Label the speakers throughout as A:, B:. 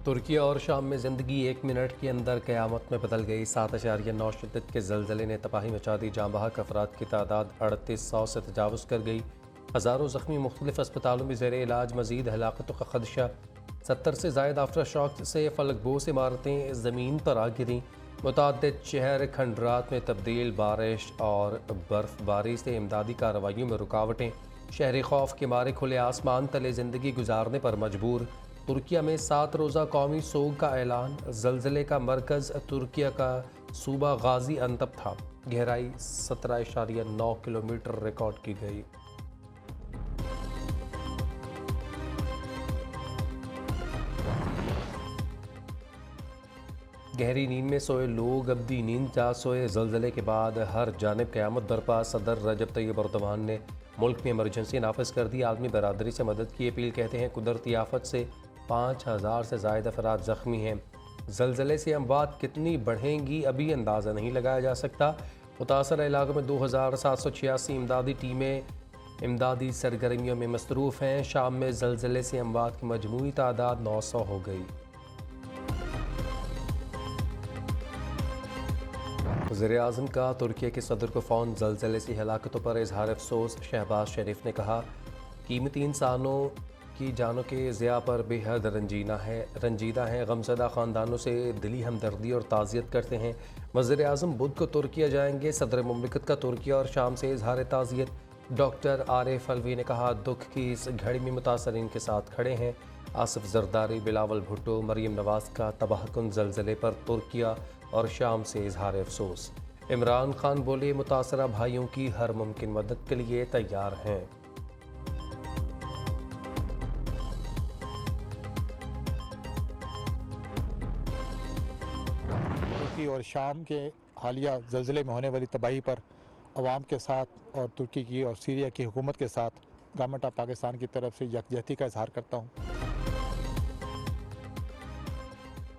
A: तुर्की और शाम में ज़िंदगी एक मिनट के अंदर क़यामत में बदल गई। 7.9 शिद्दत के ज़लज़ले ने तबाही मचा दी। जाँ बहक अफराद की तादाद 3800 से तजावुज़ कर गई। हज़ारों ज़ख्मी मुख्तलिफ अस्पतालों में ज़ेर इलाज। मज़ीद हलाकतों का खदशा। 70 से ज़ायद आफ्टर शॉक से फलकबोस इमारतें ज़मीन पर आ गिरीं। मुतअद्दिद शहर खंडरात में तब्दील। बारिश और बर्फ़बारी से इमदादी कार्रवाइयों में रुकावटें। शहरी खौफ के मारे खुले आसमान तले ज़िंदगी गुजारने पर मजबूर। तुर्किया में 7 रोज़ा कौमी सोग का ऐलान। ज़लज़ले का मरकज़ तुर्किया का सूबा गाजी अंतब था। गहराई 17.9 किलोमीटर रिकॉर्ड की गई। गहरी नींद में सोए लोग अब भी नींद जा सोए। ज़लज़ले के बाद हर जानिब क़यामत बरपा। सदर रजब तैयब एर्दोगान ने मुल्क में इमरजेंसी नाफिज कर दी। आलमी बरादरी से मदद की अपील। कहते हैं कुदरती आफत से 5000 से ज़ायद अफराद ज़ख्मी हैं। ज़लज़ले से अमवात कितनी बढ़ेंगी अभी अंदाज़ा नहीं लगाया जा सकता। मुतासर इलाक़ों में 2786 इमदादी टीमें इमदादी सरगर्मियों में मसरूफ़ हैं। शाम में ज़लज़ले से अमवात की मजमूई तादाद 900 हो गई। वज़ीर-ए-आज़म का तुर्की के सदर को फ़ोन। ज़लज़ले से हलाकतों पर इजहार अफसोस। शहबाज शरीफ ने कहा कीमती इंसानों की जानों के ज़िया पर बेहद रंजीदा हैं। गमज़दा ख़ानदानों से दिली हमदर्दी और ताज़ियत करते हैं। वज़ीर-ए-आज़म बुध को तुर्किया जाएंगे। सदर मुमलिकत का तुर्किया और शाम से इजहार ताज़ियत। डॉक्टर आरिफ अलवी ने कहा दुख की इस घड़ी में मुतासरीन के साथ खड़े हैं। आसिफ जरदारी, बिलावल भुट्टो, मरीम नवाज़ का तबाहकुन ज़लज़ले पर तुर्किया और शाम से इजहार अफसोस। इमरान खान बोले मुतासरा भाइयों की हर मुमकिन मदद के लिए तैयार हैं।
B: तुर्की और शाम के हालिया ज़लज़ले में होने वाली तबाही पर अवाम के साथ और तुर्की की और सीरिया की हुकूमत के साथ गवर्नमेंट ऑफ पाकिस्तान की तरफ से यकजहती का इजहार करता हूँ।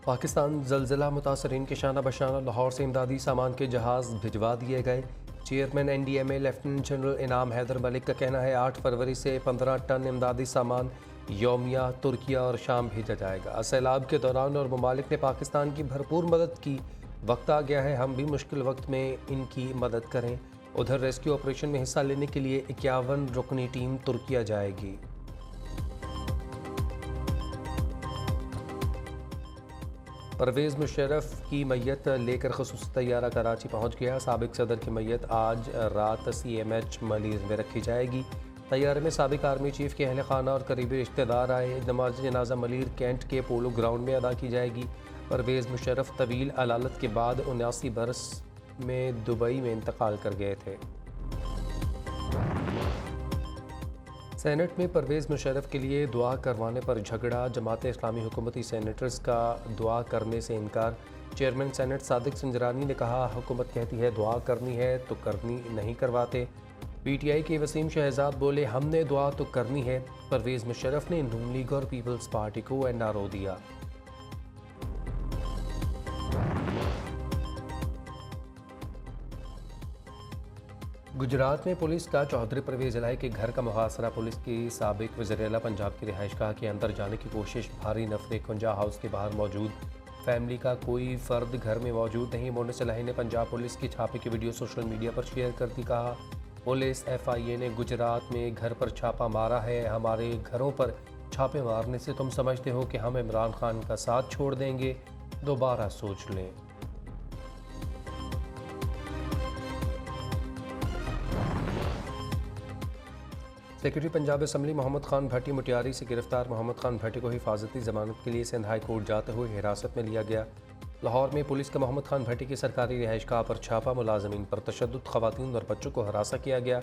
A: पाकिस्तान ज़लज़ला मुतासरीन के शाना बशाना। लाहौर से इमदादी सामान के जहाज़ भिजवा दिए गए। चेयरमैन NDMA लेफ्टिनेंट जनरल इनाम हैदर मलिक का कहना है 8 फरवरी से 15 टन इमदादी सामान योमिया तुर्किया और शाम भेजा जाएगा। सैलाब के दौरान और ममालिक ने पाकिस्तान की भरपूर मदद की। वक्त आ गया है हम भी मुश्किल वक्त में इनकी मदद करें। उधर रेस्क्यू ऑपरेशन में हिस्सा लेने के लिए 51 रुकनी टीम तुर्किया जाएगी। परवेज़ मुशर्रफ की मैयत लेकर खसूसी तैयारा कराची पहुंच गया। साबिक सदर की मैयत आज रात CMH मलीर में रखी जाएगी। तैयारे में साबिक आर्मी चीफ के अहल खाना और करीबी रिश्तेदार आए। नमाज जनाजा मलीर कैंट के पोलो ग्राउंड में अदा की जाएगी। परवेज़ मुशर्रफ तवील अलालत के बाद 79 बरस में दुबई में इंतकाल कर गए थे। सेनेट में परवेज़ मुशर्रफ के लिए दुआ करवाने पर झगड़ा। जमात इस्लामी हुकूमती सेनेटर्स का दुआ करने से इनकार। चेयरमैन सेनेट सादिक संजरानी ने कहा हुकूमत कहती है दुआ करनी है तो करनी नहीं करवाते। PTI के वसीम शहजाद बोले हमने दुआ तो करनी है। परवेज़ मुशर्रफ ने नून लीग और पीपल्स पार्टी को NRO दिया। गुजरात में पुलिस का चौधरी परवेज़ इलाही के घर का मुहासरा। पुलिस की साबिक वज़ीर-ए-आला पंजाब की रिहाइशगाह के अंदर जाने की कोशिश। भारी नफरे। कुंजा हाउस के बाहर मौजूद फैमिली का कोई फ़र्द घर में मौजूद नहीं। मोनिस इलाही ने पंजाब पुलिस की छापे की वीडियो सोशल मीडिया पर शेयर कर दी। कहा पुलिस FIA ने गुजरात में घर पर छापा मारा है। हमारे घरों पर छापे मारने से तुम समझते हो कि हम इमरान खान का साथ छोड़ देंगे? दोबारा सोच लें। सेक्रेटरी पंजाब असम्बली मोहम्मद खान भट्टी मुटियारी से गिरफ्तार। मोहम्मद खान भट्टी को हिफाजती ज़मानत के लिए सिंध हाई कोर्ट जाते हुए हिरासत में लिया गया। लाहौर में पुलिस का मोहम्मद खान भट्टी की सरकारी रिहाइशगाह पर छापा। मुलाजमीन पर तशद्दुद। ख़वातीन और बच्चों को हरासा किया गया।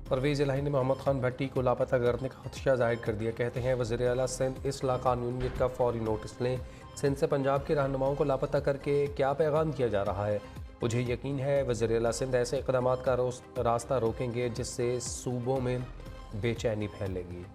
A: परवेज़ इलाही ने मोहम्मद खान भट्टी को लापता करने का खदशा जाहिर कर दिया। कहते हैं वज़ीर-ए-आला सिंध इस लाकानूनियत का फौरी नोटिस लें। सिंध से पंजाब के रहनुमाओं को लापता करके क्या पैगाम किया जा रहा है? मुझे यकीन है वज़ीर-ए-आला सिंध ऐसे इक़दाम का रास्ता रोकेंगे जिससे सूबों में बेचैनी फैलेगी।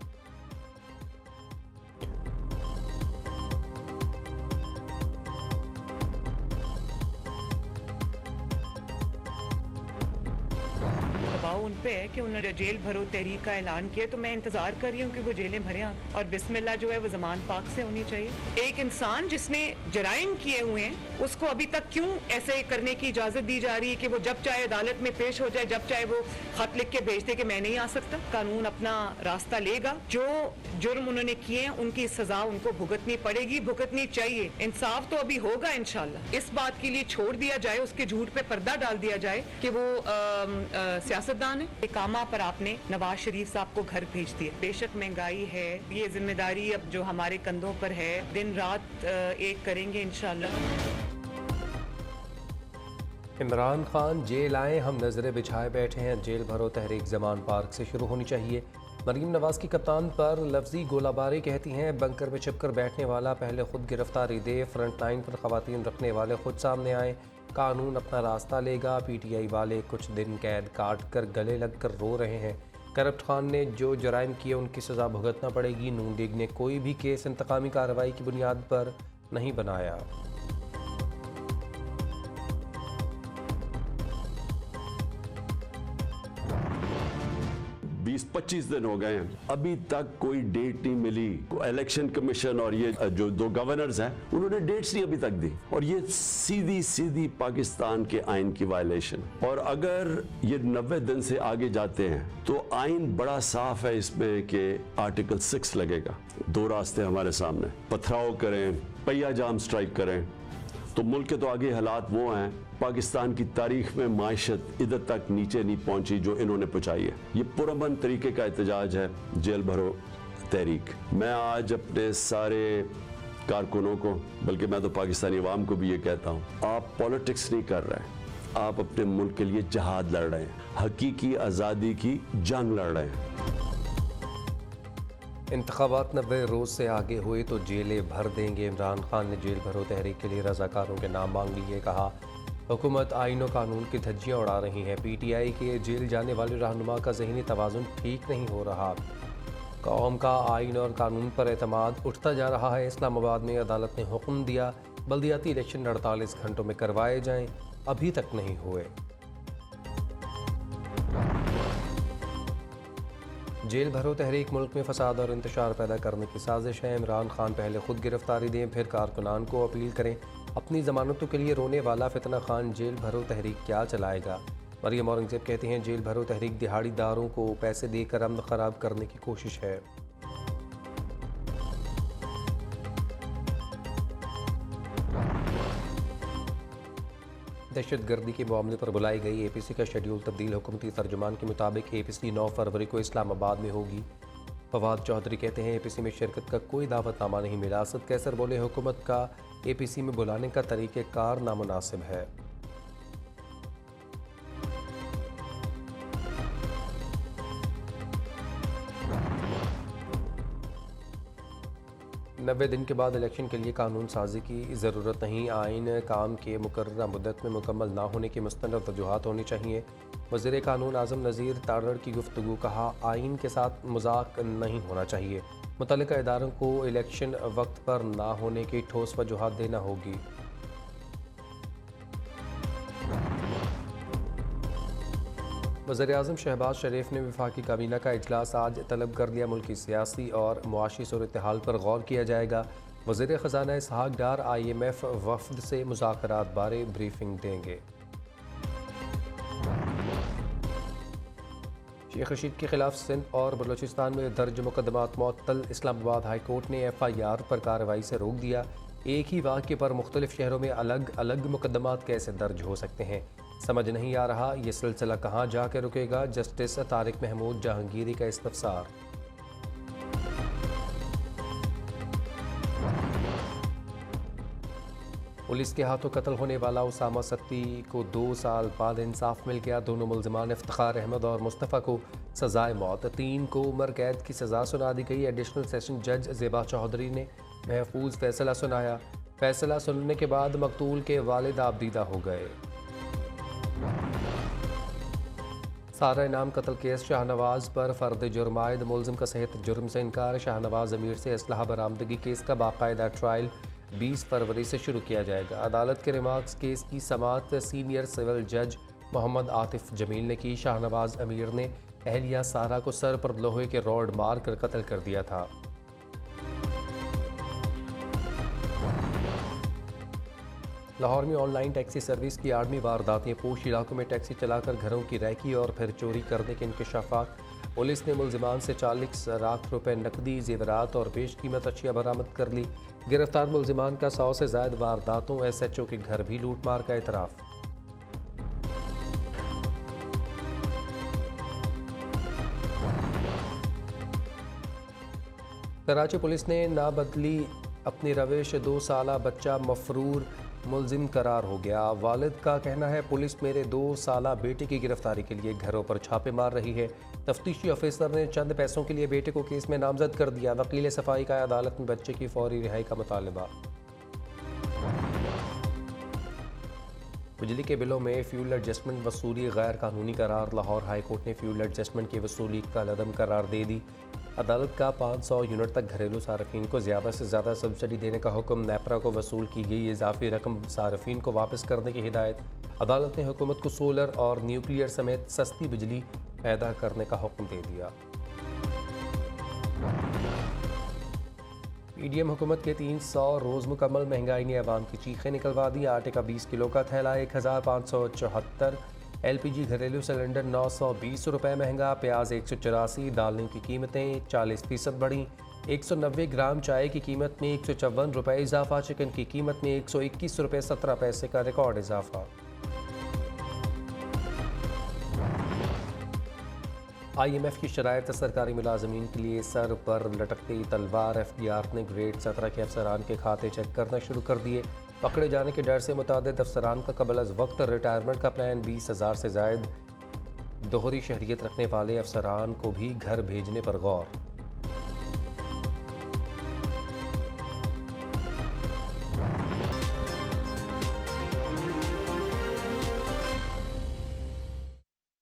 C: दाव उन पे है कि उन्होंने जेल भरो तहरीक का ऐलान किया, तो मैं इंतजार कर रही हूँ कि वो जेलें भरें और बिस्मिल्लाह जो है वो ज़मान पाक से होनी चाहिए। एक इंसान जिसने जराइम किए हुए हैं उसको अभी तक क्यों ऐसे करने की इजाजत दी जा रही है कि वो जब चाहे अदालत में पेश हो जाए, जब चाहे वो खत लिख के भेज दे कि मैं नहीं आ सकता। कानून अपना रास्ता लेगा, जो जुर्म उन्होंने किए हैं उनकी सजा उनको भुगतनी पड़ेगी, भुगतनी चाहिए। इंसाफ तो अभी होगा इंशाल्लाह। इस बात के लिए छोड़ दिया जाए, उसके झूठ पे पर्दा डाल दिया जाए कि वो सियासतदान है। इकामा पर आपने नवाज शरीफ साहब को घर भेज दिया। बेशक महंगाई है, ये जिम्मेदारी अब जो हमारे कंधों पर है, दिन रात एक करेंगे इंशाल्लाह।
A: इमरान खान जेल आए, हम नजरें बिछाए बैठे हैं। जेल भरो तहरीक जमान पार्क से शुरू होनी चाहिए। मरीम नवाज की कप्तान पर लफ्जी गोलाबारी, कहती हैं बंकर में छिपकर बैठने वाला पहले खुद गिरफ्तारी दे, फ्रंट लाइन पर खवातीन रखने वाले खुद सामने आए, कानून अपना रास्ता लेगा। PTI वाले कुछ दिन कैद काट कर गले लग कर रो रहे हैं। करप्ट खान ने जो जराइम किए उनकी सज़ा भुगतना पड़ेगी। नून लीग ने कोई भी केस इंतकामी कार्रवाई की बुनियाद पर नहीं बनाया।
D: 20-25 दिन हो गए हैं, अभी तक कोई डेट नहीं मिली। इलेक्शन कमीशन और ये जो दो गवर्नर्स हैं उन्होंने डेट्स नहीं अभी तक दी, और ये सीधी सीधी पाकिस्तान के आइन की वायलेशन। और अगर ये 90 दिन से आगे जाते हैं तो आइन बड़ा साफ है इसमें कि आर्टिकल 6 लगेगा। दो रास्ते हमारे सामने, पथराव करें, पहिया जाम स्ट्राइक करें, तो मुल्क के तो आगे हालात वो हैं। पाकिस्तान की तारीख में माइशत इधर तक नीचे नहीं पहुंची जो इन्होंने पहुंचाई है। ये पुरअमन तरीके का एहतजाज है जेल भरो तहरीक। मैं आज अपने सारे कारकुनों को, बल्कि मैं तो पाकिस्तानी अवाम को भी ये कहता हूँ, आप पॉलिटिक्स नहीं कर रहे हैं, आप अपने मुल्क के लिए जहाद लड़ रहे हैं, हकीकी आज़ादी की जंग लड़ रहे हैं।
A: इंतखाबात 90 रोज़ से आगे हुए तो जेलें भर देंगे। इमरान खान ने जेल भरो तहरीक के लिए रजाकारों के नाम मांग लिए। कहा हुकूमत आइन और कानून की धज्जियाँ उड़ा रही है। PTI के जेल जाने वाले रहनुमा का ज़हनी तवाज़ुन ठीक नहीं हो रहा। कौम का आइन और कानून पर एतमाद उठता जा रहा है। इस्लामाबाद में अदालत ने हुक्म दिया बल्दियाती इलेक्शन 48 घंटों में करवाए जाएँ, अभी तक नहीं हुए। जेल भरो तहरीक मुल्क में फसाद और इंतशार पैदा करने की साजिश है। इमरान खान पहले खुद गिरफ्तारी दें, फिर कारकुनान को अपील करें। अपनी ज़मानतों के लिए रोने वाला फितना खान जेल भरो तहरीक क्या चलाएगा। मरियम औरंगज़ेब कहती हैं जेल भरो तहरीक दिहाड़ीदारों को पैसे देकर अमन ख़राब करने की कोशिश है। दहशतगर्दी के मामले पर बुलाई गई APC का शेड्यूल तब्दील। हुकूमती तर्जुमान के मुताबिक APC 9 फरवरी को इस्लामाबाद में होगी। फवाद चौधरी कहते हैं APC में शिरकत का कोई दावतनामा नहीं मिला। असद कैसर बोले हुकूमत का APC में बुलाने का तरीक़ेकार नामुनासिब है। नब्बे दिन के बाद इलेक्शन के लिए कानून साजी की ज़रूरत नहीं। आइन काम के मुकर्ररा मुद्दत में मुकम्मल ना होने की मुस्तनद वजूहात होनी चाहिए। वज़ीर कानून आज़म नज़ीर तारड़ की गुफ्तगू। कहा आइन के साथ मजाक नहीं होना चाहिए। मुतल्लिका इदारों को इलेक्शन वक्त पर ना होने की ठोस वजूहात देना होगी। वज़ीर-ए-आज़म शहबाज शरीफ ने वफाकी काबीना का इजलास आज तलब कर लिया। मुल्की सियासी और मुआशी सूरत-ए-हाल पर गौर किया जाएगा। वज़ीर ख़ज़ाना इसहाक डार IMF वफ़द से मुज़ाकरात बारे ब्रीफिंग देंगे। शेख रशीद के खिलाफ सिंध और बलूचिस्तान में दर्ज मुकदमात मुअत्तल। इस्लामाबाद हाई कोर्ट ने FIR पर कार्रवाई से रोक दिया। एक ही वाक़े पर मुख्तलिफ शहरों में अलग अलग मुकदमात कैसे दर्ज हो सकते हैं, समझ नहीं आ रहा। ये सिलसिला कहाँ जाकर रुकेगा। जस्टिस तारिक महमूद जहांगीरी का इस्तफसार। पुलिस के हाथों कत्ल होने वाला उसामा सत्ती को 2 साल बाद इंसाफ मिल गया। दोनों मुल्ज़िमान इफ्तिखार अहमद और मुस्तफ़ा को सज़ाए मौत, 3 को उम्र कैद की सज़ा सुना दी गई। एडिशनल सेशन जज ज़ेबा चौधरी ने महफूज फैसला सुनाया। फैसला सुनने के बाद मकतूल के वालिद आबदीदा हो गए। सारा इनाम कत्ल केस शाहनवाज पर फ़र्द जुर्मायद, मुल्ज़िम का सेहत जुर्म से इनकार। शाहनवाज अमीर से असलहा बरामदगी केस का बाकायदा ट्रायल 20 फरवरी से शुरू किया जाएगा। अदालत के रिमार्क्स केस की समाअत सीनियर सिविल जज मोहम्मद आतिफ जमील ने की। शाहनवाज अमीर ने अहलिया सारा को सर पर लोहे के रॉड मार कर कत्ल कर दिया था। लाहौर में ऑनलाइन टैक्सी सर्विस की आर्मी वारदातें। पोश इलाकों में टैक्सी चलाकर घरों की रैकी और फिर चोरी करने के इंकशाफात। पुलिस ने मुलजिमान से 40 लाख रुपए नकदी, जेवरात और बेशकीमत अशिया बरामद कर ली। गिरफ्तार मुलजिमान का 100 से ज्यादा वारदातों, SHO के घर भी लूट मार का एतराफ़। कराची पुलिस ने ना बदली अपनी रविश, 2 साला बच्चा मफरूर मुलजिम करार हो गया। वालिद का कहना है पुलिस मेरे 2 साला बेटे की गिरफ्तारी के लिए घरों पर छापे मार रही है। तफ्तीशी ऑफिसर ने चंद पैसों के लिए बेटे को केस में नामजद कर दिया। वकील सफाई का अदालत में बच्चे की फौरी रिहाई का मुतालबा। बिजली के बिलों में फ्यूल एडजस्टमेंट वसूली गैर कानूनी करार। लाहौर हाई कोर्ट ने फ्यूल एडजस्टमेंट की वसूली का लदम करार दे दी। अदालत का 500 यूनिट तक घरेलू सार्फिन को ज़्यादा से ज़्यादा सब्सिडी देने का हुक्म। नेपरा को वसूल की गई इजाफी रकम सार्फिन को वापस करने की हिदायत। अदालत ने हुकूमत को सोलर और न्यूक्लियर समेत सस्ती बिजली पैदा करने का हुक्म दे दिया। पीडीएम हुकूमत के 300 रोज़ मुकम्मल। महंगाई ने अवाम की चीखें निकलवा दी। आटे का 20 किलो का थैला 1574। LPG घरेलू सिलेंडर 920 रुपये महंगा। प्याज 184। दालों की कीमतें 40% बढ़ी। 190 ग्राम चाय की कीमत में 154 रुपये इजाफा। चिकन की कीमत में 121 रुपये 17 पैसे का रिकॉर्ड इजाफा। IMF की शराइत सरकारी मुलाजमीन के लिए सर पर लटकती तलवार। FDR ने ग्रेड 17 के अफसरान के खाते चेक करना शुरू कर दिए। पकड़े जाने के डर से मुतादिद अफसरान का कबल अज वक्त रिटायरमेंट का प्लान। 20,000 से जायद दोहरी शहरियत रखने वाले अफसरान को भी घर भेजने पर गौर।